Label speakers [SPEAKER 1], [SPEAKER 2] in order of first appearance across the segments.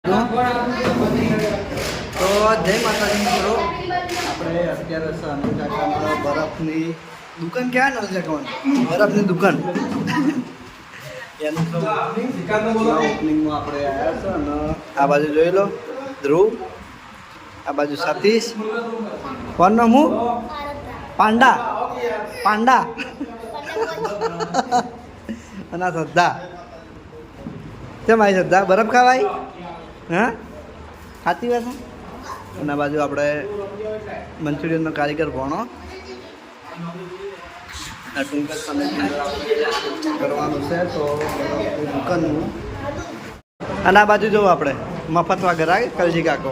[SPEAKER 1] તો જય માતાજી મિત્રો, આપણે અત્યારે અનિલ કાકાના બરફની દુકાન ક્યાં નથી જવાનું, બરફની દુકાન એનું ઓપનિંગમાં આપણે આવ્યા છે. અને આ બાજુ જોઈ લો ધ્રુવ, આ બાજુ સતીશ, કોણનો હું પાંડા પાંડા અને આ શ્રદ્ધા. કેમ આવી શ્રદ્ધા બરફ ખાવાય? હા સાચી વાત છે. અને આ બાજુ આપણે મંચુરિયનનો કારીગર ભણો આ ટૂંક જ સમય કરવાનું છે. તો દુકાનનું અને આ બાજુ જોવું આપણે મફતમાં ઘરાય કલજી કાકો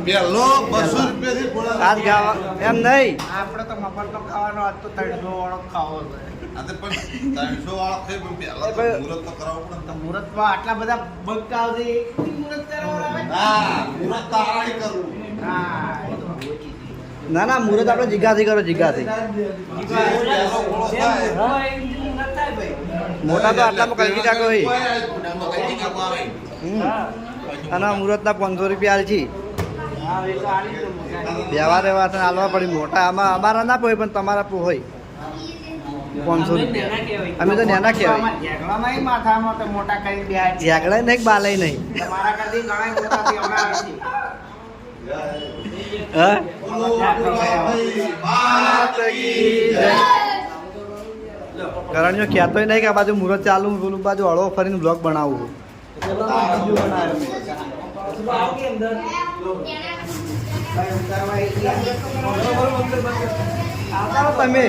[SPEAKER 2] પેલો 200 રૂપિયાથી
[SPEAKER 1] આજ ગાવા એમ નહીં,
[SPEAKER 3] આપણે તો મફતનો ખાવાનો, આજ તો 300 વાળો ખાવો છે.
[SPEAKER 2] આતે પણ 300 વાળો ખાઈ પણ પેલા તો મુહૂર્ત તો કરાવવું પડે.
[SPEAKER 3] તો મુહૂર્તમાં આટલા બધા બગતા આવે છે, એક મુહૂર્ત કરાવવાનું આવે.
[SPEAKER 2] હા મુહૂર્ત તારાય કરવું.
[SPEAKER 3] હા એ તો ઓછી છે.
[SPEAKER 1] ના ના મુહૂર્ત આપણે જીગાથી કરો, જીગાથી. મોટા તો આટલામાં કલજી કાકો હોય. અને મુહૂર્તના 500 રૂપિયા હાલજી
[SPEAKER 3] હા એ તો આલી જ મોટા.
[SPEAKER 1] વ્યવહાર એવા હાલવા પડી. મોટા આમાં અમારા ના પોય પણ તમારા પો હોય 500 રૂપિયા. અમે તો નાના કહેવાય.
[SPEAKER 3] ઝઘડામાં માથામાં તો મોટા કરી દે.
[SPEAKER 1] ઝાકડાય નહીં બાલાય નહીં.
[SPEAKER 3] તમારા કરતી ઘણા મોટાથી હમણાં આવી
[SPEAKER 1] હા કરણીઓ કહેતોય નહીં કે આ બાજુ મુહૂર્ત ચાલુ, પેલું બાજુ હળવો ફરીને બ્લોગ બનાવવું. તમે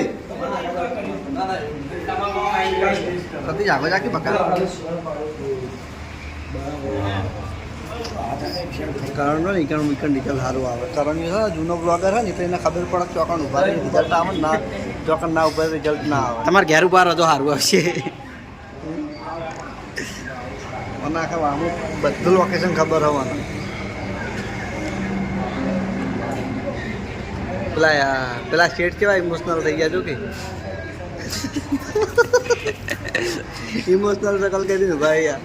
[SPEAKER 1] સતી જાગો જાકી બકા કરણનો નહીં, કારણ વીકેન્ડ રિઝલ્ટ સારું આવે. કરણીઓ છે જૂનો બ્લોગર છે ને એટલે એને ખબર પડે ચોકણ ઉભા રહી રિઝલ્ટ આવે ના, ચોકણ ના ઉભા રિઝલ્ટ ના આવે. તમારે ઘેર ઉભા રહો તો સારું આવશે. અને આખા અમુક બધું લોકેશન ખબર હોવાનું. પેલા શેઠ કેવા ઇમોશનલ થઈ ગયા છો કે ઇમોશનલ શકલ કહી દીધું ભાઈ યાર.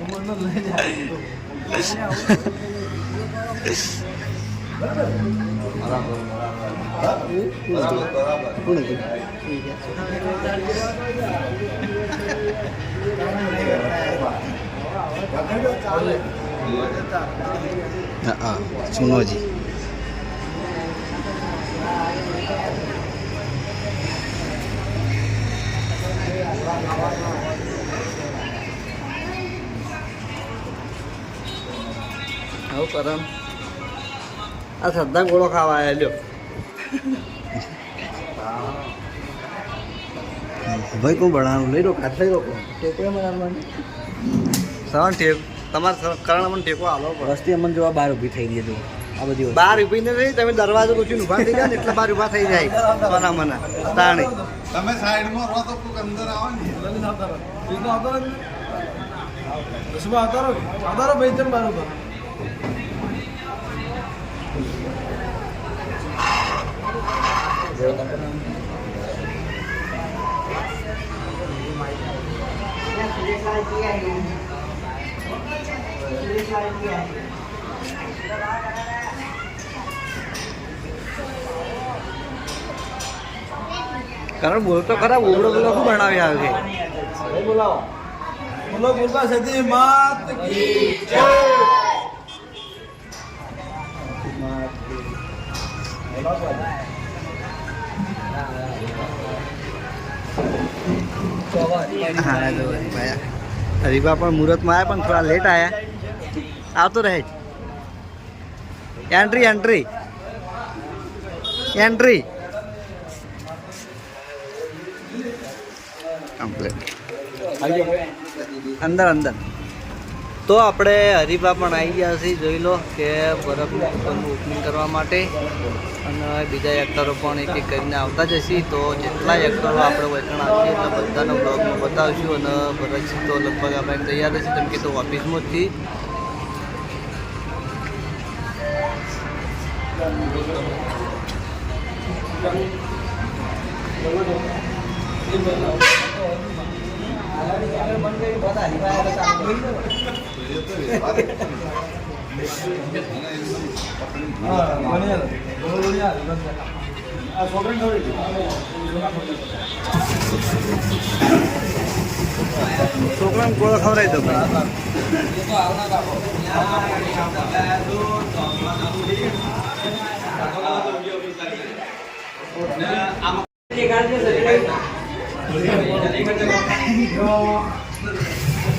[SPEAKER 1] હા સુનોજી આવું કરમ આ શ્રદ્ધા ગોળો ખાવા આવ્યા લ્યો. ભાઈ કોણ ભણાવું લઈ રોક હાથ લઈ રોકો ટેકો સવાન ટેક તમારે કરણ મને ટેકો આલો વસ્તી અમને જોવા બહાર ઊભી થઈ ગઈ હતું. આ બધી બહાર ઊભી ને રહી તમે દરવાજો પૂછીને ઊભા થઈ જાય ને એટલે બહાર ઊભા થઈ જાય સોના મના તાણી.
[SPEAKER 2] તમે સાઈડમાં રહો તો કોક અંદર આવો ને.
[SPEAKER 1] કારણ બોલતો ખરા બોલો બોલો શું બનાવી આવે છે.
[SPEAKER 3] બોલાવો બોલો બોલતા સતી માત કી જય.
[SPEAKER 1] હા હરીફા પણ મુહૂર્તમાં આવ્યા પણ થોડા લેટ આવ્યા. આવતો રહે જ એન્ટ્રી એન્ટ્રી એન્ટ્રી કમ્પ્લીટ અંદર અંદર. તો આપણે હરીફા પણ આવી ગયા છીએ. જોઈ લો કે બરફની દુકાનનું ઓપનિંગ કરવા માટે. અને બીજા એક્ટરો પણ એક એક કરીને આવતા જશે. તો જેટલા એક્ટરો આપણે વચન આપીએ એટલા બધાનો બ્લોગમાં બતાવીશું. અને ભરતસિંહ તો લગભગ આપણે તૈયાર હશે કેમ કે તો ઓફિસમાં જ થી.
[SPEAKER 3] હા બની આ છોકરીને થોડી
[SPEAKER 1] છોકરાને ગોળો ખવડાવી દો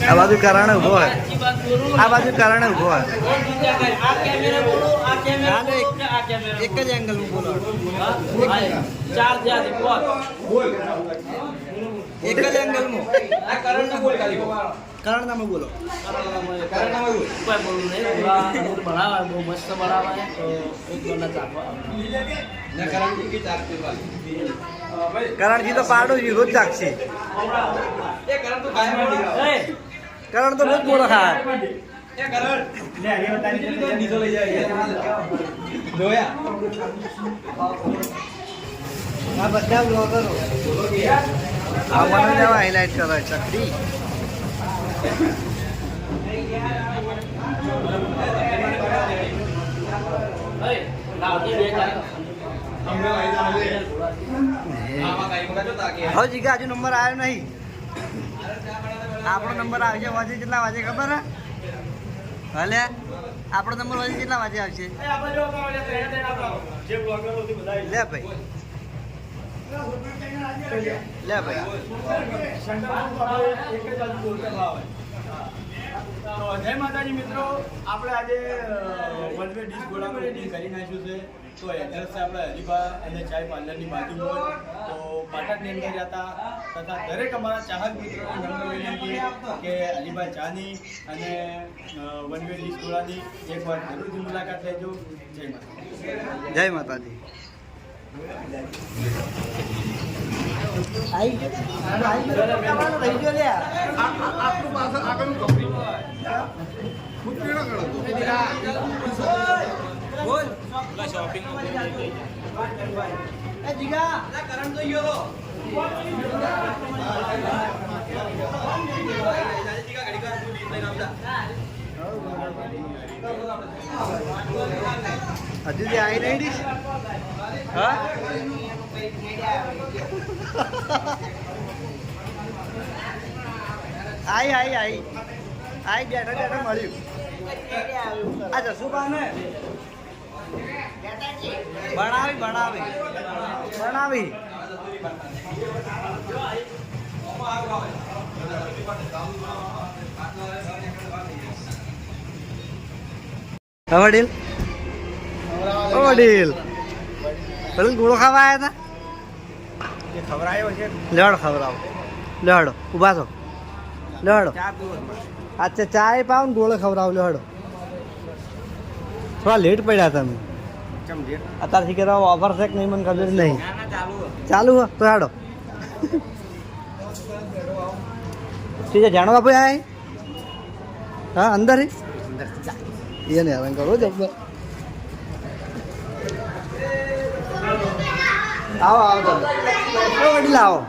[SPEAKER 1] આ બાજુ કારણે ઉભો હોય આ બાજુ કારણે ઉભો હોય એક જ એંગલમાં બોલો એક જ એંગલમાં કારણ નામે બોલો કરણજી તો પાડું છું રોજ જાગશે કરણ તો રોજ ગોળો ખાય આ બધા બ્લોગરો આ મને જવા હાઇલાઇટ કરે ચકડી હવે જીગા હજુ નંબર આવ્યો નહીં આપણો નંબર આવશે વાજે કેટલા વાજે ખબર હે ભલે આપણો નંબર વાજે કેટલા વાજે આવશે લે ભાઈ લે ભાઈ
[SPEAKER 3] તો જય માતાજી મિત્રો, આપણે આજે વન વે ડીશ ગોળાનું રેડી કરી નાખ્યું છે. તો એડ્રેસ છે આપણે હરિભા અને ચાય પાર્લરની બાજુમાં. તો પાટણની અંદર જતા તથા દરેક અમારા ચાહક મિત્રોને નમ્ર વિનંતી કે હરિભા ચાની અને વન વે ડીશ ગોળાની એકવાર જરૂરથી મુલાકાત લેજો. જય માતાજી.
[SPEAKER 1] જય માતાજી. હજુ જે આવી નહીં ડીશ હા આઈ બેઠા બેઠા મળ્યું આ જશું પાને બનાવી વડીલ વડીલ ગોળો ખાવા આવ્યા હતા
[SPEAKER 3] ખવડાયો છે.
[SPEAKER 1] લેવાડો ખવડાવો લેવાડો ઊભા છો લેવાડો અચ્છા ચાય પાવ ને ગોળો ખવડાવો લેવાડો થોડા લેટ પડ્યા તમે અત્યારથી કહેતા ઓફર છે કે નહીં મને ખબર નહીં ચાલુ હો તો હાડો ઠીક છે જાણો બાપુ આય હા અંદર એને હેરાન કરો જબ્બર આવો આવો તમે વડીલ આવો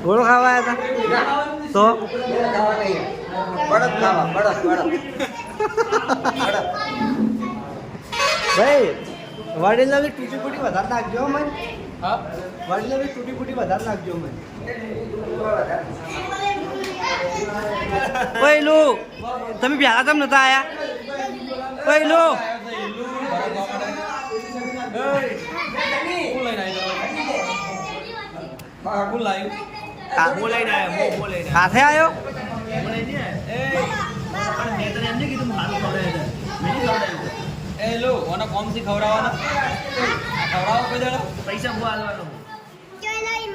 [SPEAKER 1] ગોળો ખાવા આવ્યા હતા તો બળદ ખાવા બળદ ભાઈ વડીલને બી તૂટી ફૂટી વધારે નાખજો મને વડીલને બી તૂટી ફૂટી વધારે નાખજો મને પહેલું તમે પ્યાલા તમ નતા આયા પહેલું હાથે આવ્યો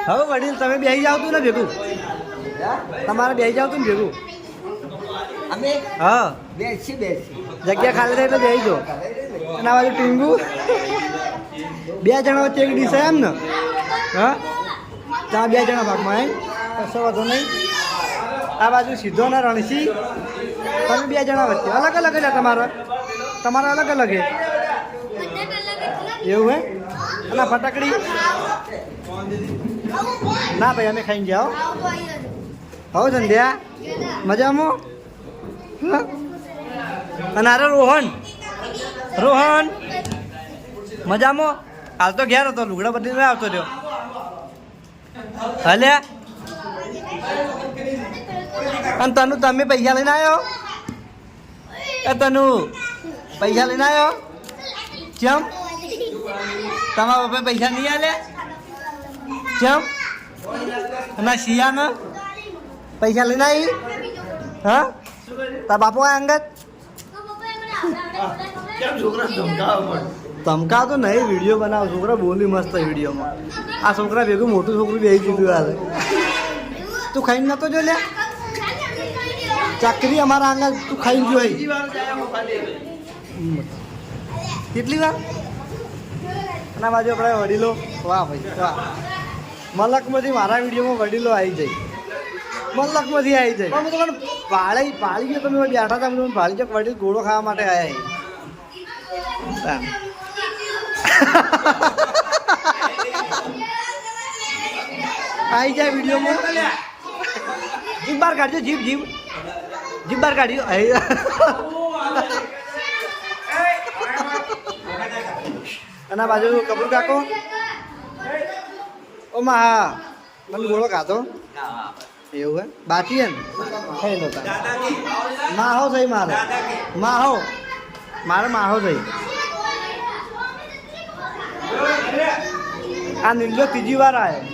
[SPEAKER 1] હવે વડીલ તમે બેસી જાવ તું ને ભેગું તમારે બેસી જાવ તું ને ભેગું
[SPEAKER 4] અમે
[SPEAKER 1] હા
[SPEAKER 4] બેસી
[SPEAKER 1] જગ્યા ખાલી થાય એટલે બેસી જાઓ અને આ બાજુ ટીંગુ બે જણા વચ્ચે એક ડીશ એમ ને હા ત્યાં બે જણા ભાગમાં એમ કશો વાંધો નહીં આ બાજુ સીધો ને રણસી તમે બે જણા વચ્ચે અલગ અલગ જ તમારે અલગ અલગ હે એવું હે અને ફટાકડી ના ભાઈ અમે ખાઈને જાઓ હો સંધ્યા મજામાં હા અને અરે રોહન રોહન મજામાં હાલ તો ઘેર હતો લુગડા બદલીને આવતો રહ્યો હલે અને તનુ તમે પૈસા લઈને આવ્યો એ તનુ પૈસા લઈને આવ્યો કેમ તમારા પપ્પા પૈસા નહીં આલે કેમ ના શિયાને પૈસા લઈને આવી હા તાર બાપુ આ અંગત ધમકા તો નહીં વિડીયો બનાવો છોકરા બોલી મસ્ત વિડીયોમાં આ છોકરા ભેગું મોટું છોકરું બેસી દીધું હાલે તું ખાઈને નતો જો લે ચકરી અમારા આંગળ તું ખાઈને જોઈ કેટલી વાર એના બાજુ આપણે વડીલો વાહ ભાઈ વાહ મલકમાંથી મારા વિડીયોમાં વડીલો આવી જાય મલકમાંથી આવી જાય પણ તમને પાળી ગયો તમે બેઠા હતા તમે પાળી ચોક વડીલ ઘોડો ખાવા માટે આવ્યા આવી જાય વિડીયોમાં જીભ બહાર કાઢજો જીભ બહાર કાઢ્યો એના બાજુ કપૂર કાકો ઓ માં હા મને ગોળો ખાતો એવું હે બાકી એમ ખાઈ લો માહો થઈ મારે માહો થઈ આ નીલો ત્રીજી વાર આવ્યો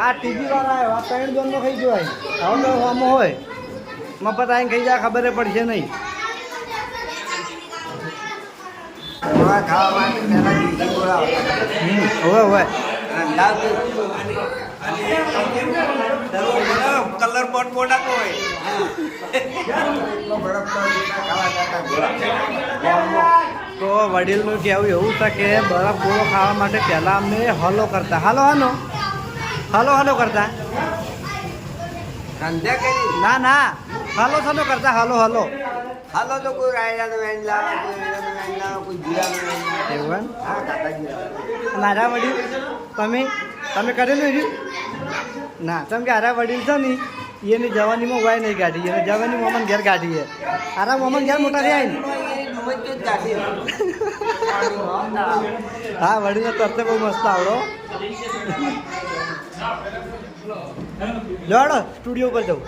[SPEAKER 1] આ ત્રીજી વાર આવ્યો આ 3 જણનો ખાઈ જવાય હવે તો આમાં હોય મફત આવીને ખાઈ જાય ખબર પડશે નહીં ખાવા માટે હોય હોય
[SPEAKER 4] કલર બોટ બોટ હોય
[SPEAKER 1] તો વડીલનું કહેવું એવું છે કે બરફ ગોળો ખાવા માટે પહેલાં અમને હલો કરતા હલો કરતા ના ના હલો કરતા હલો
[SPEAKER 4] હાલો તો કોઈ રાયડાનો વેન લાવે કોઈ વેન લાવે કોઈ જીરાનો વેન લાવે
[SPEAKER 1] એવું
[SPEAKER 4] હા કાકા જીરા
[SPEAKER 1] નારા વડીલ તમે કરેલું રહ્યું ના તમે કે હારા વડીલ છે ને એની જવાનીમાં વાય નહીં કાઢી એને જવાની મોમન ઘેર કાઢીએ હારા મોમન ઘેર મોટા થયા ને હા વડીલને તરતે બહુ મસ્ત આવડો જોડો સ્ટુડિયો પર જવું